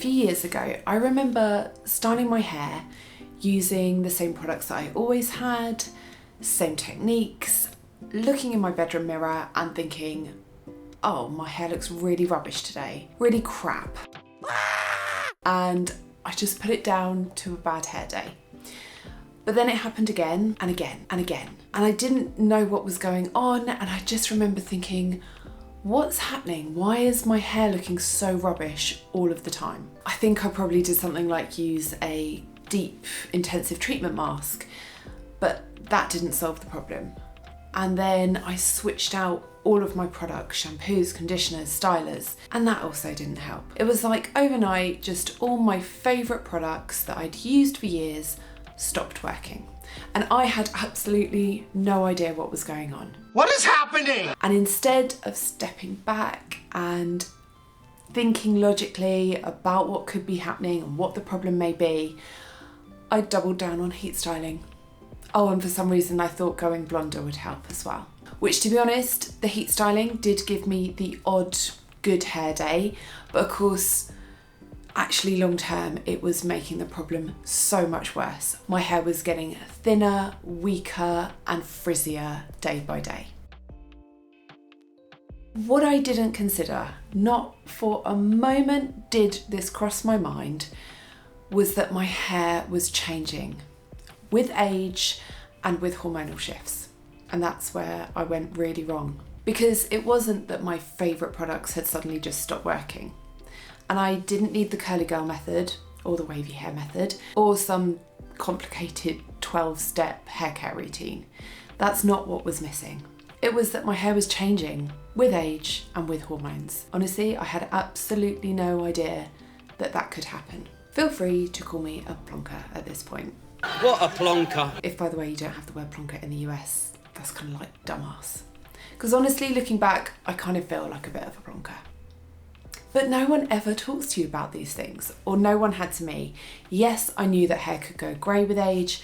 few years ago, I remember styling my hair using the same products that I always had, same techniques, looking in my bedroom mirror and thinking, oh, my hair looks really rubbish today, really crap. And I just put it down to a bad hair day. But then it happened again and again and again. And I didn't know what was going on. And I just remember thinking, what's happening? Why is my hair looking so rubbish all of the time? I think I probably did something like use a deep intensive treatment mask, but that didn't solve the problem. And then I switched out all of my products, shampoos, conditioners, stylers, and that also didn't help. It was like overnight, just all my favourite products that I'd used for years stopped working. And I had absolutely no idea what was going on. What is happening? And instead of stepping back and thinking logically about what could be happening and what the problem may be, I doubled down on heat styling. Oh, and for some reason I thought going blonder would help as well. Which, to be honest, the heat styling did give me the odd good hair day, but of course, actually long term, it was making the problem so much worse. My hair was getting thinner, weaker, and frizzier day by day. What I didn't consider, not for a moment did this cross my mind, was that my hair was changing with age and with hormonal shifts. And that's where I went really wrong. Because it wasn't that my favourite products had suddenly just stopped working. And I didn't need the curly girl method or the wavy hair method or some complicated 12-step hair care routine. That's not what was missing. It was that my hair was changing with age and with hormones. Honestly, I had absolutely no idea that that could happen. Feel free to call me a plonker at this point. What a plonker. If, by the way, you don't have the word plonker in the US, that's kind of like dumbass. Because honestly, looking back, I kind of feel like a bit of a plonker. But no one ever talks to you about these things, or no one had to me. Yes, I knew that hair could go grey with age,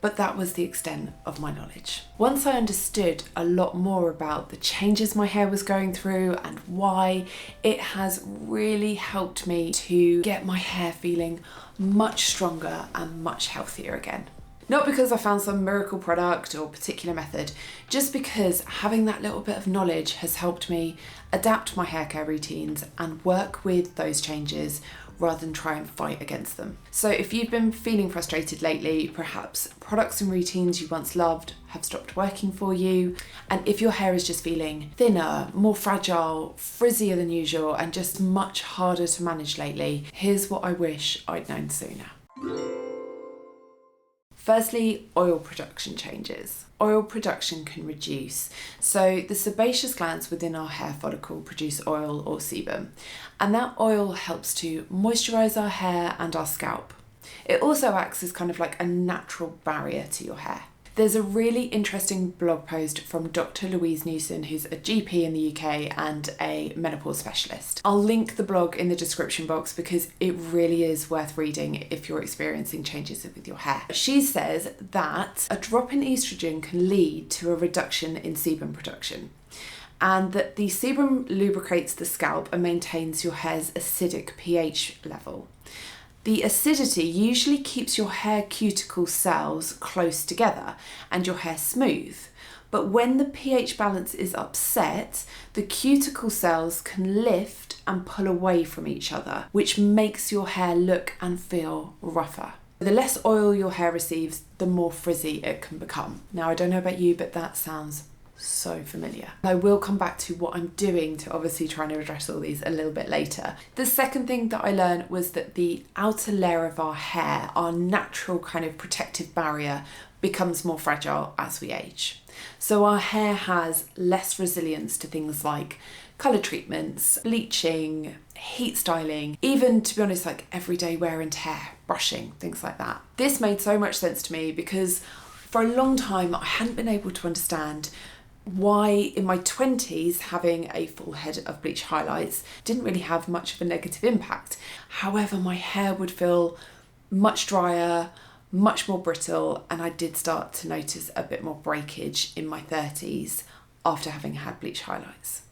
but that was the extent of my knowledge. Once I understood a lot more about the changes my hair was going through and why, it has really helped me to get my hair feeling much stronger and much healthier again. Not because I found some miracle product or particular method, just because having that little bit of knowledge has helped me adapt my hair care routines and work with those changes rather than try and fight against them. So if you've been feeling frustrated lately, perhaps products and routines you once loved have stopped working for you, and if your hair is just feeling thinner, more fragile, frizzier than usual, and just much harder to manage lately, here's what I wish I'd known sooner. Firstly, oil production changes. Oil production can reduce. So the sebaceous glands within our hair follicle produce oil or sebum, and that oil helps to moisturize our hair and our scalp. It also acts as kind of like a natural barrier to your hair. There's a really interesting blog post from Dr. Louise Newson, who's a GP in the UK and a menopause specialist. I'll link the blog in the description box because it really is worth reading if you're experiencing changes with your hair. She says that a drop in estrogen can lead to a reduction in sebum production, and that the sebum lubricates the scalp and maintains your hair's acidic pH level. The acidity usually keeps your hair cuticle cells close together and your hair smooth, but when the pH balance is upset, the cuticle cells can lift and pull away from each other, which makes your hair look and feel rougher. The less oil your hair receives, the more frizzy it can become. Now, I don't know about you, but that sounds so familiar. I will come back to what I'm doing to obviously try to address all these a little bit later. The second thing that I learned was that the outer layer of our hair, our natural kind of protective barrier, becomes more fragile as we age. So our hair has less resilience to things like colour treatments, bleaching, heat styling, even, to be honest, like everyday wear and tear, brushing, things like that. This made so much sense to me because for a long time I hadn't been able to understand why in my 20s having a full head of bleach highlights didn't really have much of a negative impact. However, my hair would feel much drier, much more brittle, and I did start to notice a bit more breakage in my 30s after having had bleach highlights.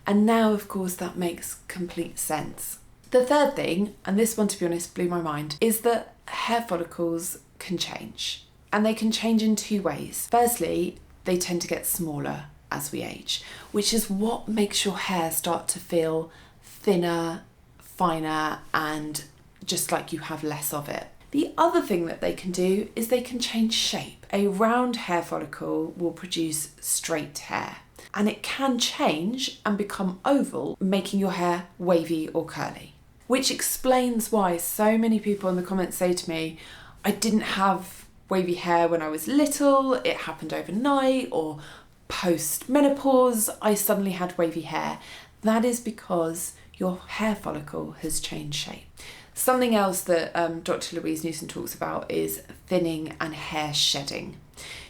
And now, of course, that makes complete sense. The third thing, and this one to be honest blew my mind, is that hair follicles can change. And they can change in two ways. Firstly, they tend to get smaller as we age, which is what makes your hair start to feel thinner, finer, and just like you have less of it. The other thing that they can do is they can change shape. A round hair follicle will produce straight hair, and it can change and become oval, making your hair wavy or curly. Which explains why so many people in the comments say to me, I didn't have wavy hair when I was little, it happened overnight, or post-menopause, I suddenly had wavy hair. That is because your hair follicle has changed shape. Something else that Dr. Louise Newson talks about is thinning and hair shedding.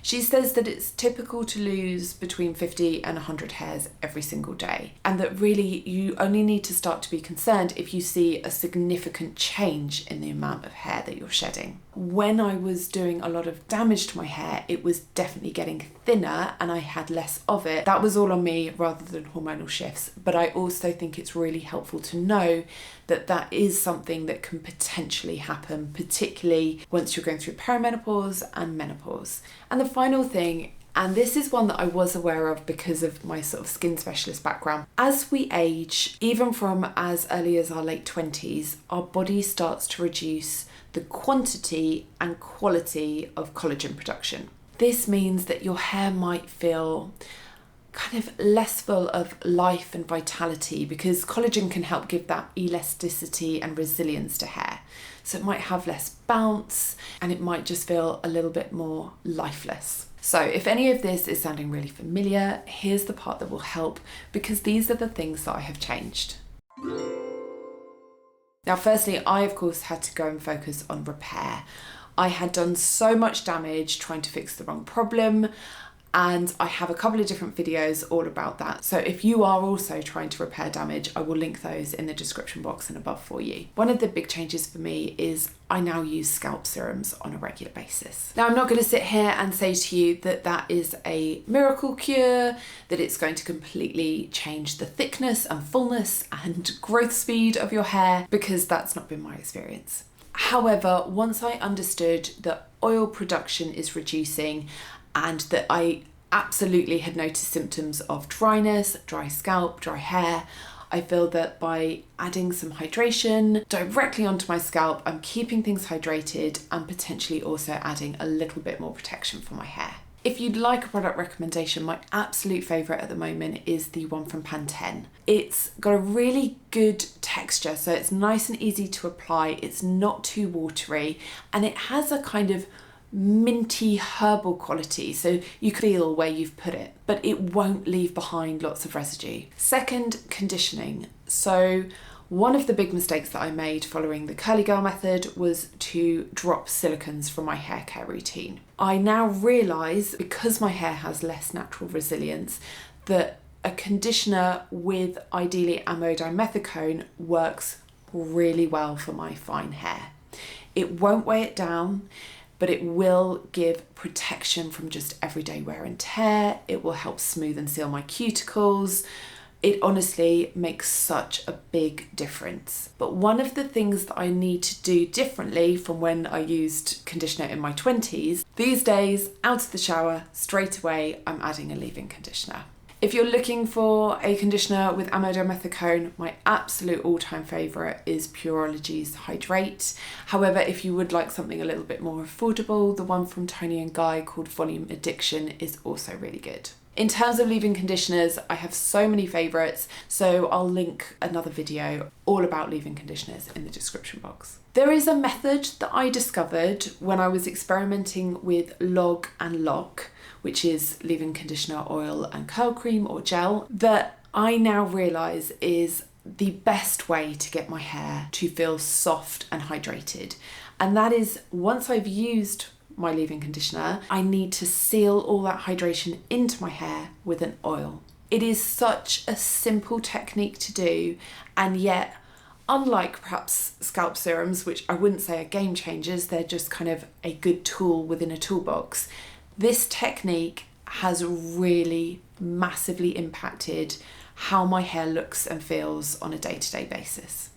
She says that it's typical to lose between 50 and 100 hairs every single day, and that really you only need to start to be concerned if you see a significant change in the amount of hair that you're shedding. When I was doing a lot of damage to my hair, it was definitely getting thinner and I had less of it. That was all on me rather than hormonal shifts, but I also think it's really helpful to know that that is something that can potentially happen, particularly once you're going through perimenopause and menopause. And the final thing, and this is one that I was aware of because of my sort of skin specialist background, as we age, even from as early as our late 20s, our body starts to reduce the quantity and quality of collagen production. This means that your hair might feel kind of less full of life and vitality, because collagen can help give that elasticity and resilience to hair. So it might have less bounce and it might just feel a little bit more lifeless. So if any of this is sounding really familiar, here's the part that will help, because these are the things that I have changed. Now, firstly, I of course had to go and focus on repair. I had done so much damage trying to fix the wrong problem, and I have a couple of different videos all about that. So if you are also trying to repair damage, I will link those in the description box and above for you. One of the big changes for me is I now use scalp serums on a regular basis. Now, I'm not going to sit here and say to you that that is a miracle cure, that it's going to completely change the thickness and fullness and growth speed of your hair, because that's not been my experience. However, once I understood that oil production is reducing and that I absolutely had noticed symptoms of dryness, dry scalp, dry hair, I feel that by adding some hydration directly onto my scalp, I'm keeping things hydrated and potentially also adding a little bit more protection for my hair. If you'd like a product recommendation, my absolute favourite at the moment is the one from Pantene. It's got a really good texture, so it's nice and easy to apply, it's not too watery, and it has a kind of minty herbal quality, so you can feel where you've put it, but it won't leave behind lots of residue. Second, conditioning. So one of the big mistakes that I made following the curly girl method was to drop silicons from my hair care routine. I now realise, because my hair has less natural resilience, that a conditioner with ideally amodimethicone works really well for my fine hair. It won't weigh it down, but it will give protection from just everyday wear and tear. It will help smooth and seal my cuticles. It honestly makes such a big difference. But one of the things that I need to do differently from when I used conditioner in my 20s, these days, out of the shower, straight away, I'm adding a leave-in conditioner. If you're looking for a conditioner with amodimethicone, my absolute all-time favourite is Pureology's Hydrate. However, if you would like something a little bit more affordable, the one from Tony and Guy called Volume Addiction is also really good. In terms of leave-in conditioners, I have so many favourites, so I'll link another video all about leave-in conditioners in the description box. There is a method that I discovered when I was experimenting with Log and Lock, which is leave-in conditioner, oil and curl cream or gel, that I now realise is the best way to get my hair to feel soft and hydrated. And that is, once I've used my leave-in conditioner, I need to seal all that hydration into my hair with an oil. It is such a simple technique to do, and yet, unlike perhaps scalp serums, which I wouldn't say are game changers, they're just kind of a good tool within a toolbox, this technique has really massively impacted how my hair looks and feels on a day-to-day basis.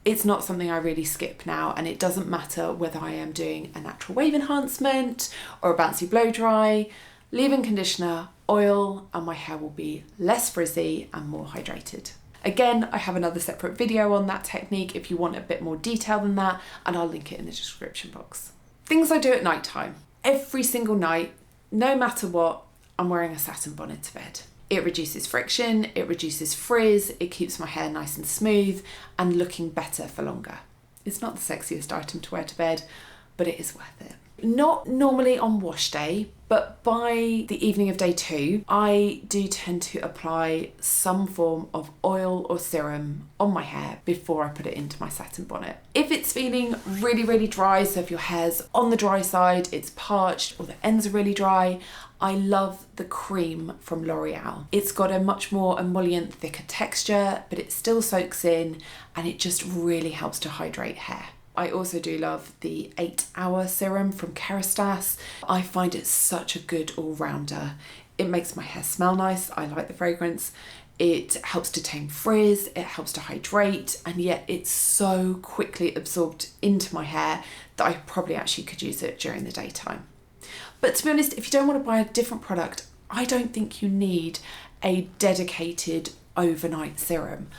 It's not something I really skip now, and it doesn't matter whether I am doing a natural wave enhancement or a bouncy blow dry, leave-in conditioner, oil, and my hair will be less frizzy and more hydrated. Again, I have another separate video on that technique if you want a bit more detail than that, and I'll link it in the description box. Things I do at night time. Every single night, no matter what, I'm wearing a satin bonnet to bed. It reduces friction, it reduces frizz, it keeps my hair nice and smooth and looking better for longer. It's not the sexiest item to wear to bed, but it is worth it. Not normally on wash day, but by the evening of day 2, I do tend to apply some form of oil or serum on my hair before I put it into my satin bonnet. If it's feeling really, really dry, so if your hair's on the dry side, it's parched, or the ends are really dry, I love the cream from L'Oreal. It's got a much more emollient, thicker texture, but it still soaks in and it just really helps to hydrate hair. I also do love the 8-hour serum from Kerastase. I find it such a good all-rounder. It makes my hair smell nice. I like the fragrance. It helps to tame frizz, it helps to hydrate, and yet it's so quickly absorbed into my hair that I probably actually could use it during the daytime. But to be honest, if you don't want to buy a different product, I don't think you need a dedicated overnight serum.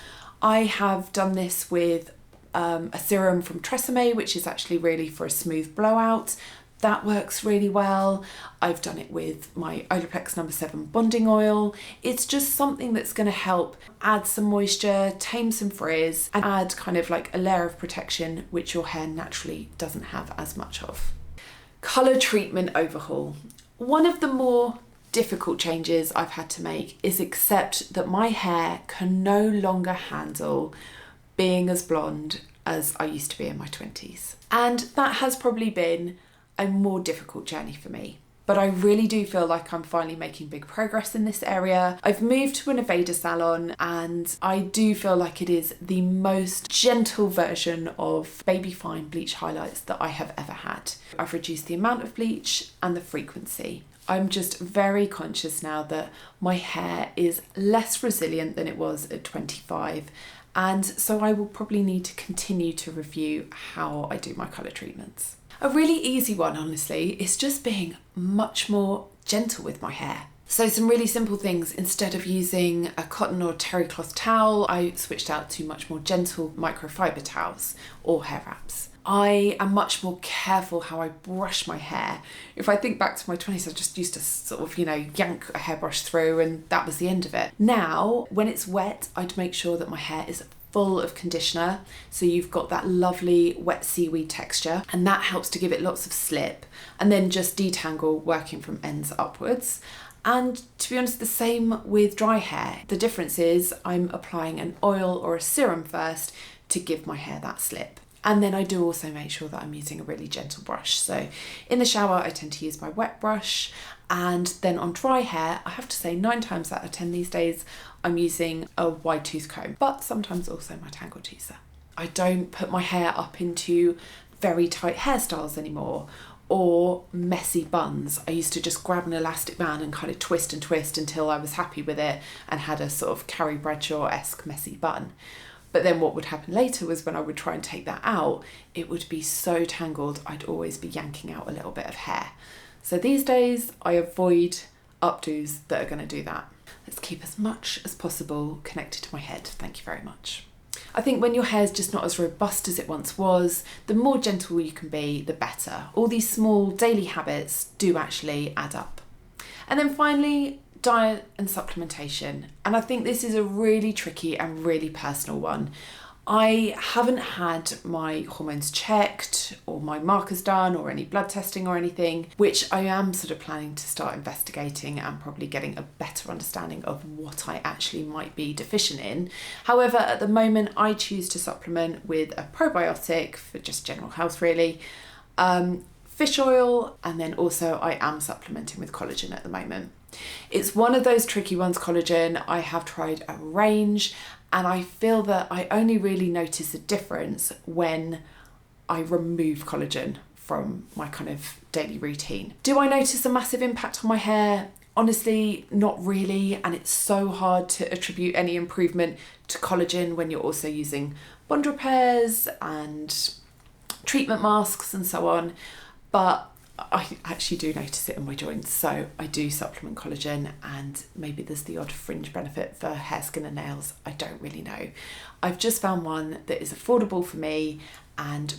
I have done this with a serum from Tresemme, which is actually really for a smooth blowout. That works really well. I've done it with my Olaplex No. 7 bonding oil. It's just something that's going to help add some moisture, tame some frizz, and add kind of like a layer of protection, which your hair naturally doesn't have as much of. Colour treatment overhaul. One of the more difficult changes I've had to make is accept that my hair can no longer handle being as blonde as I used to be in my 20s. And that has probably been a more difficult journey for me. But I really do feel like I'm finally making big progress in this area. I've moved to an Aveda salon and I do feel like it is the most gentle version of baby fine bleach highlights that I have ever had. I've reduced the amount of bleach and the frequency. I'm just very conscious now that my hair is less resilient than it was at 25. And so I will probably need to continue to review how I do my colour treatments. A really easy one, honestly, is just being much more gentle with my hair. So some really simple things. Instead of using a cotton or terry cloth towel, I switched out to much more gentle microfiber towels or hair wraps. I am much more careful how I brush my hair. If I think back to my 20s, I just used to sort of, yank a hairbrush through and that was the end of it. Now, when it's wet, I'd make sure that my hair is full of conditioner, so you've got that lovely wet seaweed texture, and that helps to give it lots of slip, and then just detangle working from ends upwards. And to be honest, the same with dry hair. The difference is I'm applying an oil or a serum first to give my hair that slip. And then I do also make sure that I'm using a really gentle brush. So in the shower, I tend to use my wet brush. And then on dry hair, I have to say 9 times out of 10 these days, I'm using a wide tooth comb, but sometimes also my tangle tweezer. I don't put my hair up into very tight hairstyles anymore or messy buns. I used to just grab an elastic band and kind of twist and twist until I was happy with it and had a sort of Carrie Bradshaw-esque messy bun. But then what would happen later was when I would try and take that out, it would be so tangled, I'd always be yanking out a little bit of hair. So these days, I avoid updos that are going to do that. Let's keep as much as possible connected to my head. Thank you very much. I think when your hair is just not as robust as it once was, the more gentle you can be, the better. All these small daily habits do actually add up. And then finally, diet and supplementation. And I think this is a really tricky and really personal one. I haven't had my hormones checked or my markers done or any blood testing or anything, which I am sort of planning to start investigating and probably getting a better understanding of what I actually might be deficient in. However, at the moment, I choose to supplement with a probiotic for just general health really, fish oil, and then also I am supplementing with collagen at the moment. It's one of those tricky ones, collagen. I have tried a range and I feel that I only really notice a difference when I remove collagen from my kind of daily routine. Do I notice a massive impact on my hair? Honestly, not really. And it's so hard to attribute any improvement to collagen when you're also using bond repairs and treatment masks and so on, but I actually do notice it in my joints, so I do supplement collagen, and maybe there's the odd fringe benefit for hair, skin and nails. I don't really know. I've just found one that is affordable for me and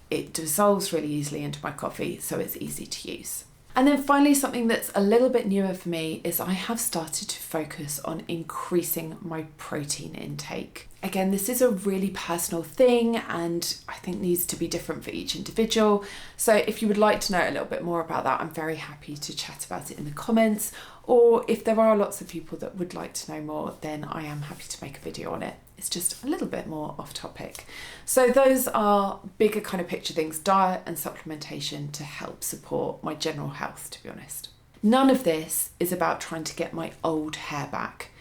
it dissolves really easily into my coffee, so it's easy to use. And then finally, something that's a little bit newer for me is I have started to focus on increasing my protein intake. Again, this is a really personal thing and I think needs to be different for each individual. So if you would like to know a little bit more about that, I'm very happy to chat about it in the comments. Or if there are lots of people that would like to know more, then I am happy to make a video on it. It's just a little bit more off topic. So those are bigger kind of picture things, diet and supplementation to help support my general health, to be honest. None of this is about trying to get my old hair back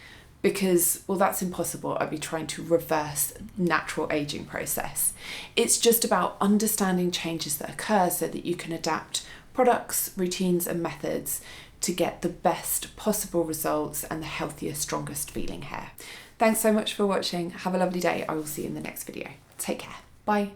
because, well, that's impossible. I'd be trying to reverse natural aging process. It's just about understanding changes that occur so that you can adapt products, routines and methods to get the best possible results and the healthiest, strongest feeling hair. Thanks so much for watching. Have a lovely day. I will see you in the next video. Take care. Bye.